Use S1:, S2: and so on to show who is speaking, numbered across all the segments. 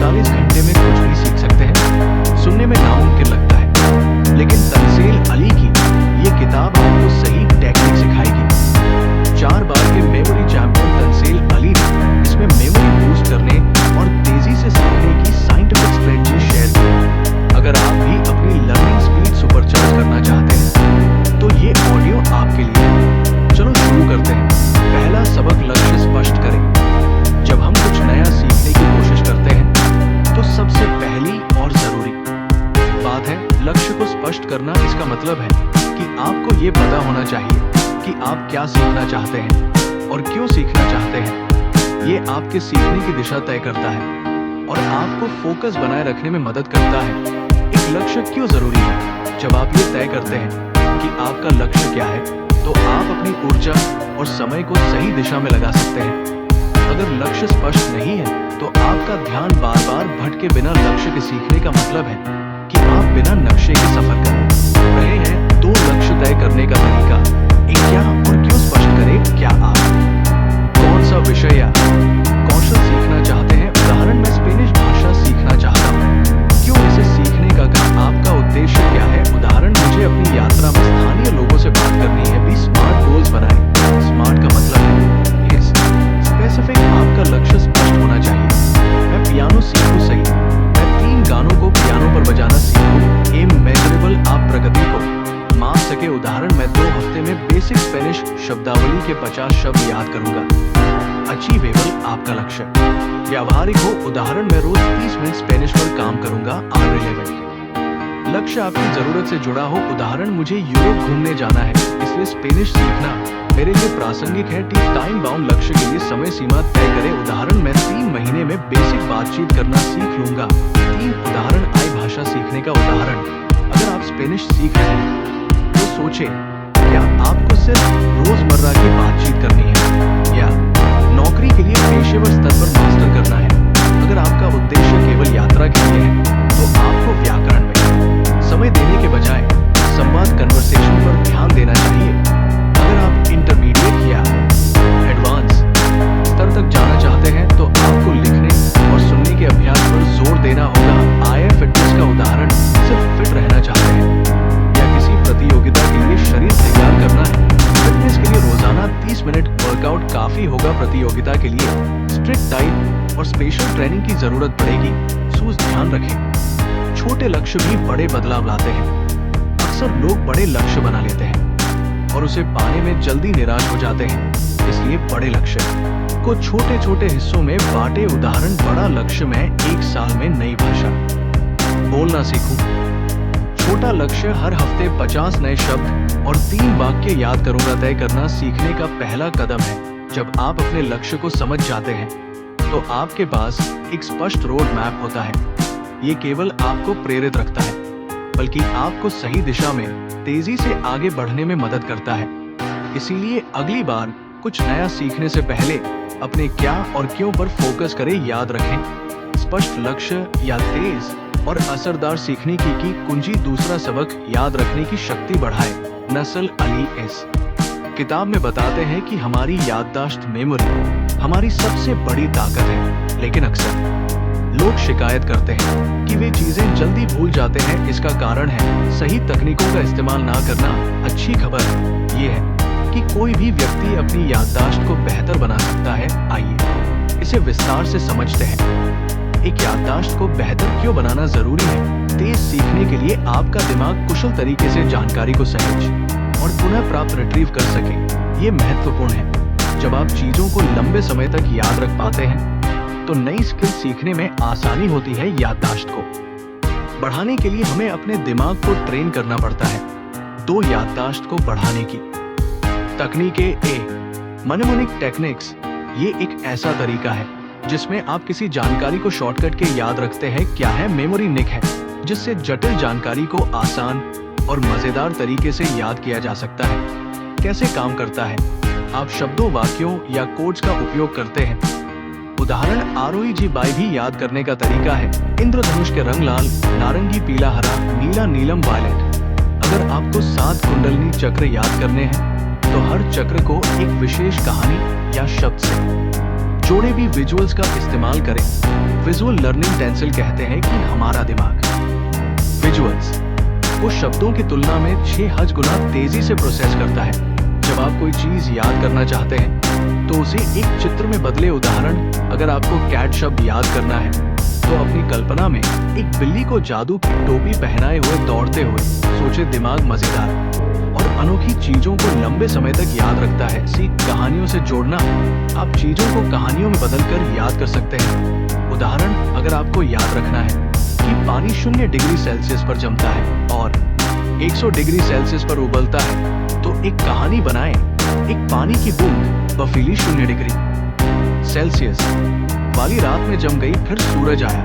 S1: 48 घंटे में कुछ भी सीख सकते हैं, सुनने में नामुमकिन लगता है, लेकिन तंजील अली की ये किताब आपको सही टेक्निक सिखाएगी। 4 बार के मेमोरी चैंपियन तंजील अली ने इसमें मेमोरी बूस्ट करने और तेजी से सीखने की साइंटिफिक स्ट्रेटजी शेयर की। अगर आप भी अपनी लर्निंग स्पीड सुपरचार्ज करना चाहते हैं तो ये ऑडियो आपके लिए है। चलो शुरू करते हैं। पहला सबक, लक्ष्य स्पष्ट करें। जब हम कुछ नया सीखने की कोशिश करते हैं तो सबसे पहली और जरूरी बात है लक्ष्य को स्पष्ट करना। इसका मतलब है कि आपको ये पता होना चाहिए कि आप क्या सीखना चाहते हैं और क्यों सीखना चाहते हैं। ये आपके सीखने की दिशा तय करता है और आपको फोकस बनाए रखने में मदद करता है। एक लक्ष्य क्यों जरूरी है? जब आप ये तय करते हैं कि आपका लक्ष्य क्या है तो आप अपनी ऊर्जा और समय को सही दिशा में लगा सकते हैं। अगर लक्ष्य स्पष्ट नहीं है तो आपका ध्यान बार बार भटके बिना लक्ष्य के सीखने का मतलब है कि आप बिना नक्शे के सफर कर रहे हैं। 2 लक्ष्य तय करने का तरीका। एक, क्या और क्यों स्पष्ट करें। क्या आप कौन सा विषय या कौशल सीखना चाहते हैं? उदाहरण, मैं स्पेनिश भाषा सीखना चाहता हूँ। क्यों इसे सीखने का आपका उद्देश्य क्या है? उदाहरण, मुझे अपनी यात्रा में स्थानीय लोगों से बात करनी है। भी स्मार्ट गोल्स बनाएं। स्मार्ट का मतलब है स्पेसिफिक। आपका लक्ष्य स्पष्ट होना चाहिए। मैं पियानो सीखूं, सही। मैं 3 गानों को पियानो पर बजाना सीखूं। एम मेजरेबल, आप प्रगति को माप सके। उदाहरण, मैं 2 हफ्ते में बेसिक स्पेनिश शब्दावली के 50 शब्द याद करूंगा। अचीवेबल, आपका लक्ष्य व्यावहारिक हो। उदाहरण, मैं रोज 30 मिनट स्पेनिश पर काम करूंगा। अनरिलेवेंट लक्ष्य आपकी जरूरत से जुड़ा हो। उदाहरण, मुझे यूरोप घूमने जाना है इसलिए स्पेनिश सीखना मेरे लिए प्रासंगिक है। टाइम बाउंड लक्ष्य के लिए समय सीमा तय करें। उदाहरण, मैं 3 महीने में बेसिक बातचीत करना सीख लूंगा। 3 उदाहरण, आई भाषा सीखने का उदाहरण। अगर आप स्पेनिश सीख रहे हैं तो सोचें, क्या आपको सिर्फ रोजमर्रा की बातचीत करनी है या नौकरी के लिए पेशेवर स्तर पर मास्टर करना है? अगर आपका उद्देश्य केवल यात्रा के लिए है तो आपको व्याकरण में समय देने के बजाय संवाद कन्वर्सेशन पर ध्यान देना चाहिए। अगर आप इंटरमीडिएट या एडवांस स्तर तक जाना चाहते हैं तो आपको लिखने और सुनने के अभ्यास पर जोर देना होगा। आईए फिटनेस का उदाहरण, सिर्फ फिट रहना चाहते हैं या किसी प्रतियोगिता के लिए शरीर तैयार करना है? फिटनेस के लिए रोजाना 30 मिनट वर्कआउट काफी होगा। प्रतियोगिता के लिए स्ट्रिक्ट डाइट और स्पेशल ट्रेनिंग की जरूरत पड़ेगी। सूझ ध्यान रखें, छोटे लक्ष्य भी बड़े बदलाव लाते हैं। अक्सर लोग बड़े लक्ष्य बना लेते हैं और उसे पाने में जल्दी निराश हो जाते हैं। इसलिए बड़े लक्ष्य को छोटे छोटे हिस्सों में बांटे। उदाहरण, बड़ा लक्ष्य, मैं 1 साल में नई भाषा बोलना सीखूं। छोटा लक्ष्य, हर हफ्ते 50 नए शब्द और 3 वाक्य याद करूंगा। तय करना सीखने का पहला कदम है। जब आप अपने लक्ष्य को समझ जाते हैं तो आपके पास एक स्पष्ट रोड मैप होता है। ये केवल आपको प्रेरित रखता है बल्कि आपको सही दिशा में तेजी से आगे बढ़ने में मदद करता है। इसीलिए अगली बार कुछ नया सीखने से पहले अपने क्या और क्यों पर फोकस करें। याद रखें, स्पष्ट लक्ष्य या तेज और असरदार सीखने की कुंजी। दूसरा सबक, याद रखने की शक्ति बढ़ाए। नस्ल अली इस किताब में बताते हैं कि हमारी याददाश्त, मेमोरी हमारी सबसे बड़ी ताकत है, लेकिन अक्सर लोग शिकायत करते हैं कि वे चीजें जल्दी भूल जाते हैं। इसका कारण है सही तकनीकों का इस्तेमाल ना करना। अच्छी खबर ये है कि कोई भी व्यक्ति अपनी याददाश्त को बेहतर बना सकता है। आइए इसे विस्तार से समझते हैं। एक याददाश्त को बेहतर क्यों बनाना जरूरी है? तेज सीखने के लिए आपका दिमाग कुशल तरीके से जानकारी को सहज और पुनः प्राप्त रिट्रीव कर सके। ये महत्वपूर्ण है। जब आप चीजों को लंबे समय तक याद रख पाते हैं तो नई स्किल सीखने में आसानी होती है। याददाश्त को बढ़ाने के लिए हमें अपने दिमाग को ट्रेन करना पड़ता है। 2 याददाश्त को बढ़ाने की तकनीकें। ए, मनेमोनिक टेक्निक्स। ये एक ऐसा तरीका है जिसमें आप किसी जानकारी को शॉर्टकट के याद रखते हैं। क्या है? मेमोरी निक है, जिससे जटिल जानकारी को आसान और मजेदार तरीके से याद किया जा सकता है। कैसे काम करता है? आप शब्दों, वाक्यों या कोड्स का उपयोग करते हैं। उदाहरण, ROEG बाय भी याद करने का तरीका है। इंद्रधनुष के रंग लाल, नारंगी, पीला, हरा, नीला, नीलम, वायलेट। अगर आपको 7 कुंडलिनी चक्र याद करने हैं तो हर चक्र को एक विशेष कहानी या शब्द से जोड़े भी विजुअल्स का इस्तेमाल करें। विजुअल लर्निंग टेंसिल कहते हैं कि हमारा दिमाग विजुअल्स को शब्दों की तुलना में 6 गुना तेजी से प्रोसेस करता है। जब आप कोई चीज याद करना चाहते हैं तो उसे एक चित्र में बदले। उदाहरण, अगर आपको कैट शब्द याद करना है तो अपनी कल्पना में एक बिल्ली को जादू की टोपी पहनाए हुए दौड़ते हुए सोचे। दिमाग मजेदार और अनोखी चीजों को लंबे समय तक याद रखता है। सीख कहानियों से जोड़ना, आप चीजों को कहानियों में बदलकर याद कर सकते हैं। उदाहरण, अगर आपको याद रखना है कि पानी 0 डिग्री सेल्सियस पर जमता है और 100 डिग्री सेल्सियस पर उबलता है, तो एक कहानी बनाएं। एक पानी की बूंद बर्फीली 0 डिग्री सेल्सियस वाली रात में जम गई, फिर सूरज आया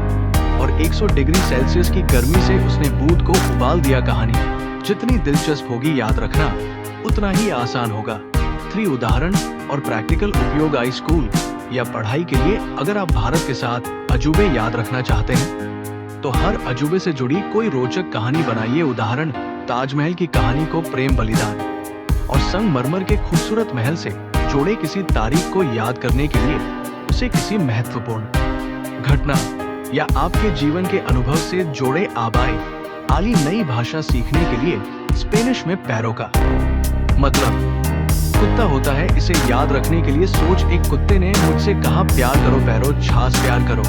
S1: और 100 डिग्री सेल्सियस की गर्मी से उसने बूंद को उबाल दिया। कहानी जितनी दिलचस्प होगी याद रखना उतना ही आसान होगा। 3 उदाहरण और प्रैक्टिकल उपयोग। स्कूल या पढ़ाई के लिए अगर आप भारत के साथ अजूबे याद रखना चाहते हैं तो हर अजूबे से जुड़ी कोई रोचक कहानी बनाइए। उदाहरण, ताजमहल की कहानी को प्रेम, बलिदान और संगमरमर के खूबसूरत महल से जोड़े। किसी तारीख को याद करने के लिए उसे किसी महत्वपूर्ण घटना या आपके जीवन के अनुभव से जोड़े। आबाई आली नई भाषा सीखने के लिए स्पेनिश में पैरो का मतलब कुत्ता होता है। इसे याद रखने के लिए सोच, एक कुत्ते ने मुझसे कहा प्यार करो पैरो, छाछ प्यार करो।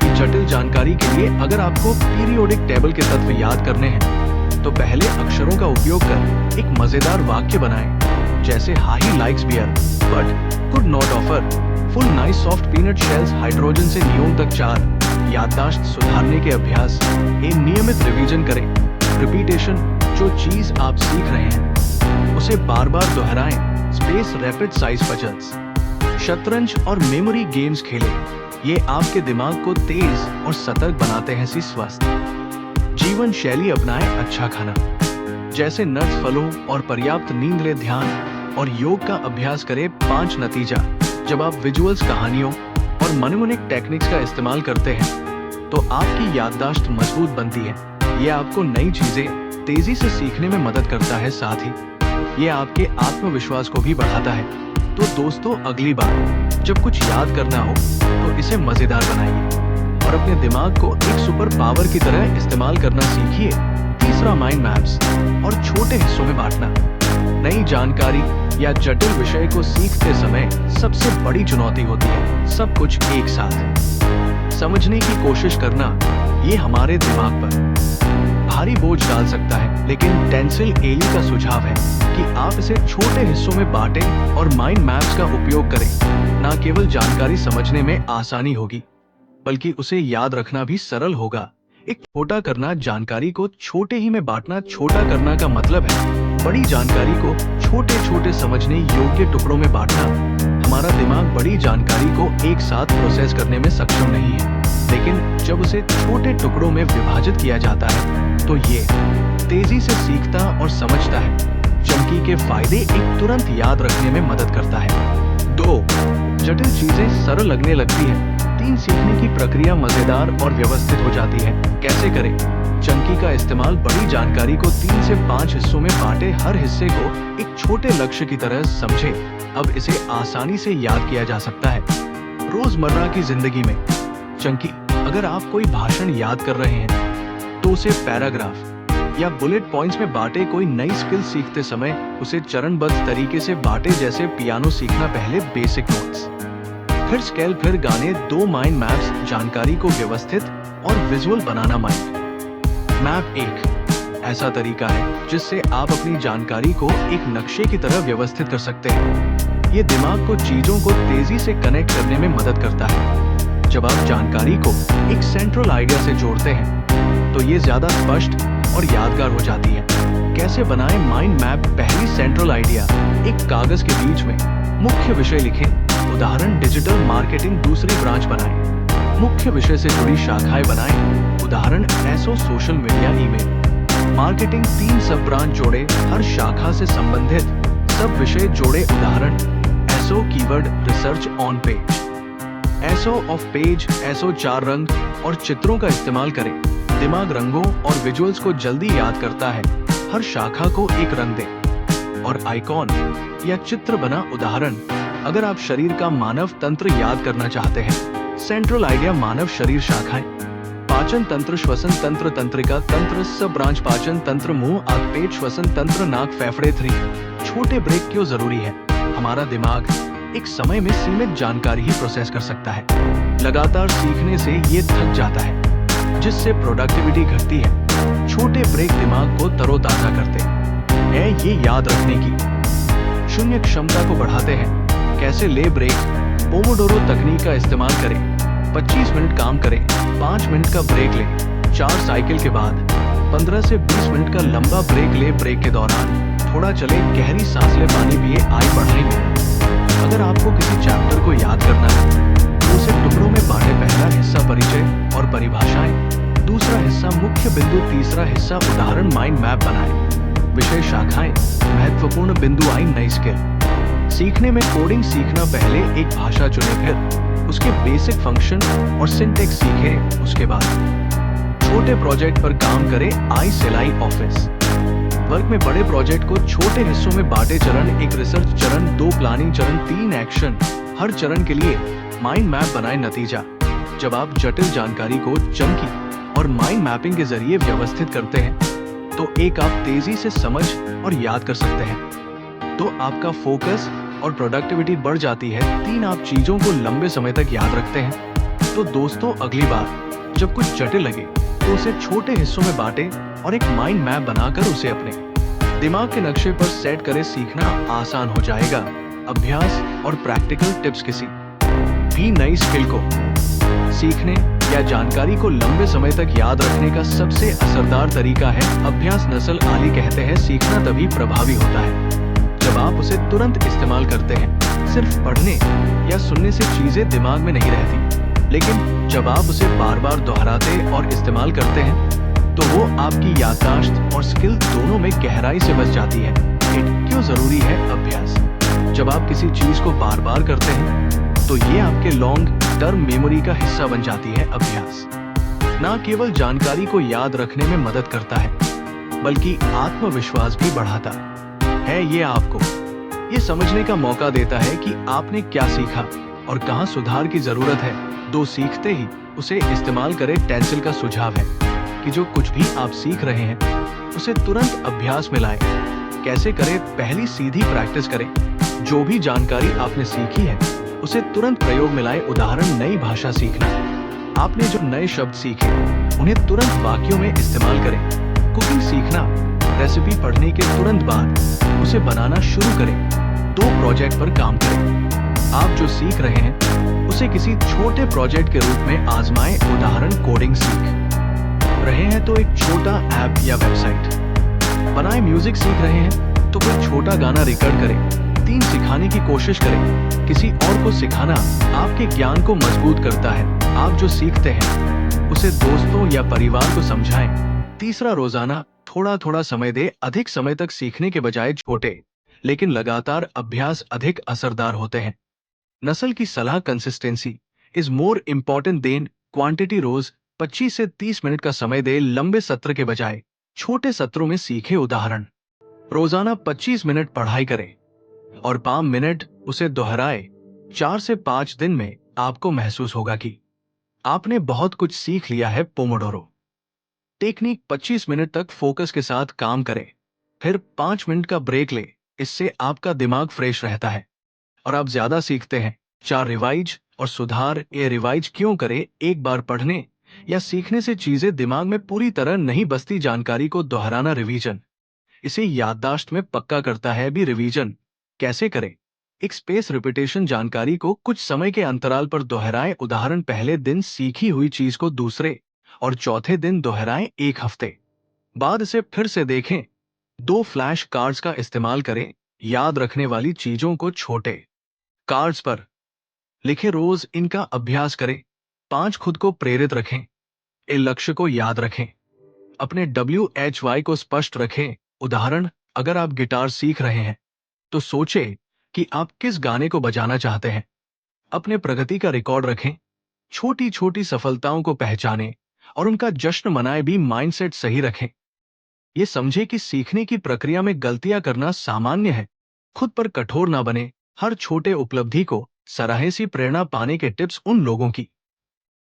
S1: ये जटिल जानकारी के लिए अगर आपको पीरियोडिक टेबल के तत्व याद करने हैं तो पहले अक्षरों का उपयोग कर एक मजेदार वाक्य बनाएं, जैसे he likes beer but could not offer full nice soft peanut shells. Hydrogen से नियोन तक 4 याददाश्त सुधारने के अभ्यास। एक नियमित रिवीजन करें। रिपीटेशन, जो चीज आप सीख रहे हैं उसे बार बार दोहराएं। स्पेस, रैपिड साइज पजल्स, शतरंज और मेमोरी गेम्स खेलें। ये आपके दिमाग को तेज और सतर्क बनाते हैं। स्वस्थ जीवन शैली अपनाएं। अच्छा खाना जैसे नट्स, फलों और पर्याप्त नींद ले। ध्यान और योग का अभ्यास करें। 5 नतीजा, जब आप विजुअल्स, कहानियों और मनोनिक टेक्निक्स का इस्तेमाल करते हैं तो आपकी याददाश्त मजबूत बनती है। यह आपको नई चीजें तेजी से सीखने में मदद करता है, साथ ही यह आपके आत्मविश्वास को भी बढ़ाता है। तो दोस्तों, अगली बार जब कुछ याद करना हो तो इसे मजेदार बनाइए और अपने दिमाग को एक सुपर पावर की तरह इस्तेमाल करना सीखिए। तीसरा, माइंड मैप्स और छोटे हिस्सों में बांटना। नई जानकारी या जटिल विषय को सीखते समय सबसे बड़ी चुनौती होती है सब कुछ एक साथ समझने की कोशिश करना। ये हमारे दिमाग पर भारी बोझ डाल सकता है, लेकिन टेंसिल एली का सुझाव है कि आप इसे छोटे हिस्सों में बांटें और माइंड मैप्स का उपयोग करें। न केवल जानकारी समझने में आसानी होगी बल्कि उसे याद रखना भी सरल होगा। एक छोटा करना, जानकारी को छोटे ही में बांटना। छोटा करना का मतलब है बड़ी जानकारी को छोटे छोटे समझने योग्य टुकड़ों में बांटना। हमारा दिमाग बड़ी जानकारी को एक साथ प्रोसेस करने में सक्षम नहीं है, लेकिन जब उसे छोटे टुकड़ों में विभाजित किया जाता है तो ये तेजी से सीखता और समझता है। चंकी के फायदे, एक तुरंत याद रखने में मदद करता है। 2, जटिल चीजें सरल लगने लगती है। 3, सीखने की प्रक्रिया मजेदार और व्यवस्थित हो जाती है। कैसे करें? चंकी का इस्तेमाल, बड़ी जानकारी को 3 से 5 हिस्सों में बांटे। हर हिस्से को एक छोटे लक्ष्य की तरह समझे। अब इसे आसानी से याद किया जा सकता है रोजमर्रा की जिंदगी में। चंकी, अगर आप कोई भाषण याद कर रहे हैं तो उसे पैराग्राफ या बुलेट पॉइंट्स में बांटे। कोई नई स्किल सीखते समय उसे चरणबद्ध तरीके से बांटे, जैसे पियानो सीखना, पहले बेसिक नोट्स, फिर स्केल, फिर गाने। 2, माइंड मैप्स, जानकारी को व्यवस्थित और विजुअल बनाना। माइंड मैप एक ऐसा तरीका है जिससे आप अपनी जानकारी को एक नक्शे की तरह व्यवस्थित कर सकते हैं। ये दिमाग को चीजों को तेजी से कनेक्ट करने में मदद करता है। जब आप जानकारी को एक सेंट्रल आइडिया से जोड़ते हैं तो ये ज्यादा स्पष्ट और यादगार हो जाती है। कैसे बनाएं माइंड मैप? पहली, सेंट्रल आइडिया, एक कागज के बीच में मुख्य विषय लिखें। उदाहरण, डिजिटल मार्केटिंग। दूसरी ब्रांच बनाएं, मुख्य विषय से जुड़ी शाखाएं बनाएं। उदाहरण, SEO, social media, email marketing. 3, सब ब्रांच जोड़े, हर शाखा से संबंधित सब विषय जोड़े। उदाहरण, SEO keyword research on page, SEO off page, SEO 4 रंग और चित्रों का इस्तेमाल करें। दिमाग रंगों और विजुअल्स को जल्दी याद करता है। हर शाखा को एक रंग दें और आइकॉन या चित्र बना। उदाहरण, अगर आप शरीर का मानव तंत्र याद करना चाहते हैं, सेंट्रल आइडिया मानव शरीर शाखाएं, पाचन तंत्र, श्वसन तंत्र, तंत्रिका तंत्र, सब ब्रांच, पाचन तंत्र, मुंह, आंख, पेट, श्वसन तंत्र, नाक, फेफड़े। 3 छोटे ब्रेक क्यों जरूरी है? हमारा दिमाग एक समय में सीमित जानकारी ही प्रोसेस कर सकता है। लगातार सीखने से ये थक जाता है, जिससे प्रोडक्टिविटी घटती है। छोटे ब्रेक दिमाग को तरोताजा करते हैं, ये याद रखने की शून्य क्षमता को बढ़ाते हैं। कैसे ले ब्रेक? पोमोडोरो तकनीक का इस्तेमाल करें। 25 मिनट काम करें, 5 मिनट का ब्रेक लें। 4 साइकिल के बाद 15 से 20 मिनट का लंबा ब्रेक ले। ब्रेक के दौरान थोड़ा चले, गहरी सांस ले, पानी पिए, आय बढ़ाएंगे। अगर आपको किसी चैप्टर को याद करना है तो उसे टुकड़ों में बांटे। पहला हिस्सा परिचय और परिभाषाएं, दूसरा हिस्सा मुख्य बिंदु, तीसरा हिस्सा उदाहरण। माइंड मैप बनाएं। विषय शाखाएं, महत्वपूर्ण बिंदु, आई नई स्किल। सीखने में कोडिंग सीखना, पहले एक भाषा चुने, फिर उसके बेसिक फंक्शन और सिंटैक्स सीखे। उसके बाद छोटे प्रोजेक्ट पर काम करें, आई सिलाई ऑफिस वर्क में। बड़े प्रोजेक्ट को छोटे हिस्सों में बांटे। चरण 1 रिसर्च चरण, 2 प्लानिंग चरण, 3 एक्शन। हर चरण के लिए माइंड मैप बनाए। नतीजा, जब आप जटिल जानकारी को चंकी और माइंड मैपिंग के जरिए व्यवस्थित करते हैं तो एक आप तेजी से समझ और याद कर सकते हैं, तो आपका फोकस और प्रोडक्टिविटी बढ़ जाती है। 3 आप चीजों को लंबे समय तक याद रखते हैं। तो दोस्तों, अगली बार जब कुछ जटिल लगे तो उसे छोटे हिस्सों में बांटे और एक माइंड मैप बनाकर उसे अपने दिमाग के नक्शे पर सेट करें। सीखना आसान हो जाएगा। अभ्यास और प्रैक्टिकल टिप्स, किसी भी नई स्किल को सीखने या जानकारी को लंबे समय तक याद रखने का सबसे असरदार तरीका है अभ्यास। नस्ल आली कहते हैं, सीखना तभी प्रभावी होता है जब आप उसे तुरंत इस्तेमाल करते हैं। सिर्फ पढ़ने या सुनने से चीजें दिमाग में नहीं रहती, लेकिन जब आप उसे बार बार दोहराते और इस्तेमाल करते हैं तो वो आपकी याददाश्त और स्किल दोनों में गहराई से बस जाती है। क्यों जरूरी है अभ्यास? जब आप किसी चीज को बार बार करते हैं तो ये आपके लॉन्ग टर्म मेमोरी का हिस्सा बन जाती है। अभ्यास न केवल जानकारी को याद रखने में मदद करता है, बल्कि आत्मविश्वास भी बढ़ाता है। ये आपको ये समझने का मौका देता है कि आपने क्या सीखा और कहां सुधार की जरूरत है। 2 सीखते ही उसे इस्तेमाल करें। टेंसिल का सुझाव है कि जो कुछ भी आप सीख रहे हैं उसे तुरंत अभ्यास में लाएं। कैसे करें? पहली सीधी प्रैक्टिस करें। जो भी जानकारी आपने सीखी है उसे तुरंत प्रयोग में लाएं। उदाहरण, नई भाषा सीखना, आपने जो नए शब्द सीखे उन्हें तुरंत वाक्यों में इस्तेमाल करें। कुकिंग सीखना, रेसिपी पढ़ने के तुरंत बाद उसे बनाना शुरू करें। 2 प्रोजेक्ट पर काम करें। आप जो सीख रहे हैं उसे किसी छोटे प्रोजेक्ट के रूप में आजमाएं। उदाहरण, कोडिंग सीख रहे हैं तो एक छोटा ऐप या वेबसाइट बनाएं। म्यूजिक सीख रहे हैं तो कोई छोटा गाना रिकॉर्ड करें। 3 सिखाने की कोशिश करें। किसी और को सिखाना आपके ज्ञान को मजबूत करता है। आप जो सीखते हैं उसे दोस्तों या परिवार को समझाएं। तीसरा, रोजाना थोड़ा थोड़ा समय दे। अधिक समय तक सीखने के बजाय छोटे लेकिन लगातार अभ्यास अधिक असरदार होते हैं। नस्ल की सलाह, consistency is more important than quantity. रोज 25 से 30 मिनट का समय दे, लंबे सत्र के बजाय छोटे सत्रों में सीखे। उदाहरण, रोजाना 25 मिनट पढ़ाई करें और 5 मिनट उसे दोहराए। 4 से 5 दिन में आपको महसूस होगा कि आपने बहुत कुछ सीख लिया है। पोमोडोरो टेक्निक, 25 मिनट तक फोकस के साथ काम करें, फिर 5 मिनट का ब्रेक ले। इससे आपका दिमाग फ्रेश रहता है और आप ज्यादा सीखते हैं। 4 रिवाइज और सुधार। ये रिवाइज क्यों करें? एक बार पढ़ने या सीखने से चीजें दिमाग में पूरी तरह नहीं बसती। जानकारी को दोहराना, रिवीजन इसे याददाश्त में पक्का करता है। भी रिवीजन कैसे करें? एक स्पेस रिपीटेशन, जानकारी को कुछ समय के अंतराल पर दोहराएं। उदाहरण, पहले दिन सीखी हुई चीज को दूसरे और चौथे दिन दोहराएं। 1 हफ्ते बाद इसे फिर से देखें। 2 फ्लैश कार्ड्स का इस्तेमाल करें। याद रखने वाली चीजों को छोटे कार्ड्स पर लिखे, रोज इनका अभ्यास करें। 5 खुद को प्रेरित रखें। लक्ष्य को याद रखें। अपने WHY को स्पष्ट रखें। उदाहरण, अगर आप गिटार सीख रहे हैं तो सोचें कि आप किस गाने को बजाना चाहते हैं। अपने प्रगति का रिकॉर्ड रखें। छोटी छोटी सफलताओं को पहचानें और उनका जश्न मनाएं। भी माइंडसेट सही रखें। ये समझे कि सीखने की प्रक्रिया में गलतियां करना सामान्य है। खुद पर कठोर ना बने। हर छोटे उपलब्धि को सराहे सी प्रेरणा पाने के टिप्स उन लोगों की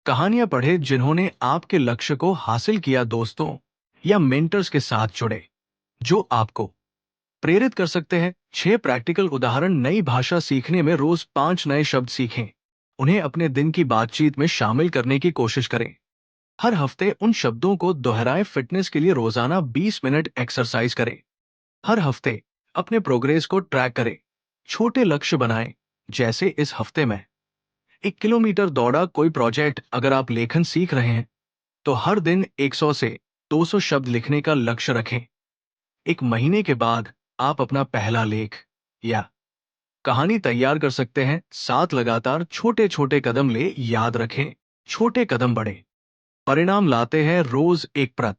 S1: कहानियां पढ़े जिन्होंने आपके लक्ष्य को हासिल किया। दोस्तों या मेंटर्स के साथ जुड़े जो आपको प्रेरित कर सकते हैं। 6 प्रैक्टिकल उदाहरण। नई भाषा सीखने में रोज 5 नए शब्द सीखें। उन्हें अपने दिन की बातचीत में शामिल करने की कोशिश करें। हर हफ्ते उन शब्दों को दोहराएं। फिटनेस के लिए रोजाना 20 मिनट एक्सरसाइज करें। हर हफ्ते अपने प्रोग्रेस को ट्रैक करें। छोटे लक्ष्य बनाएं, जैसे इस हफ्ते में 1 किलोमीटर दौड़ा। कोई प्रोजेक्ट। अगर आप लेखन सीख रहे हैं तो हर दिन 100 से 200 शब्द लिखने का लक्ष्य रखें। 1 महीने के बाद आप अपना पहला लेख या कहानी तैयार कर सकते हैं। 7 लगातार छोटे छोटे कदम ले। याद रखें, छोटे कदम बड़े परिणाम लाते हैं। रोज एक प्रत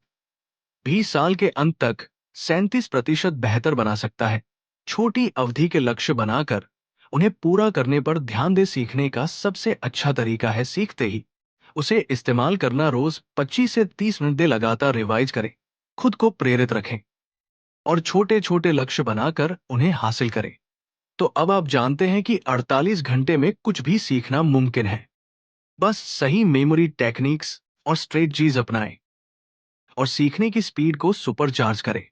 S1: भी साल के अंत तक 37% बेहतर बना सकता है। छोटी अवधि के लक्ष्य बनाकर उन्हें पूरा करने पर ध्यान दे। सीखने का सबसे अच्छा तरीका है सीखते ही उसे इस्तेमाल करना। रोज 25 से 30 मिनट दे। लगातार रिवाइज करें, खुद को प्रेरित रखें और छोटे छोटे लक्ष्य बनाकर उन्हें हासिल करें। तो अब आप जानते हैं कि 48 घंटे में कुछ भी सीखना मुमकिन है। बस सही मेमोरी टेक्निक्स और स्ट्रेटजीज अपनाएं और सीखने की स्पीड को सुपर चार्ज करें।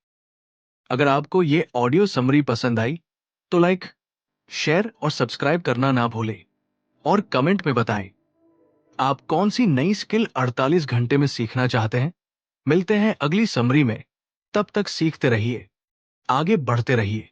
S1: अगर आपको ये ऑडियो समरी पसंद आई तो लाइक, शेयर और सब्सक्राइब करना ना भूलें और कमेंट में बताएं आप कौन सी नई स्किल 48 घंटे में सीखना चाहते हैं। मिलते हैं अगली समरी में। तब तक सीखते रहिए, आगे बढ़ते रहिए।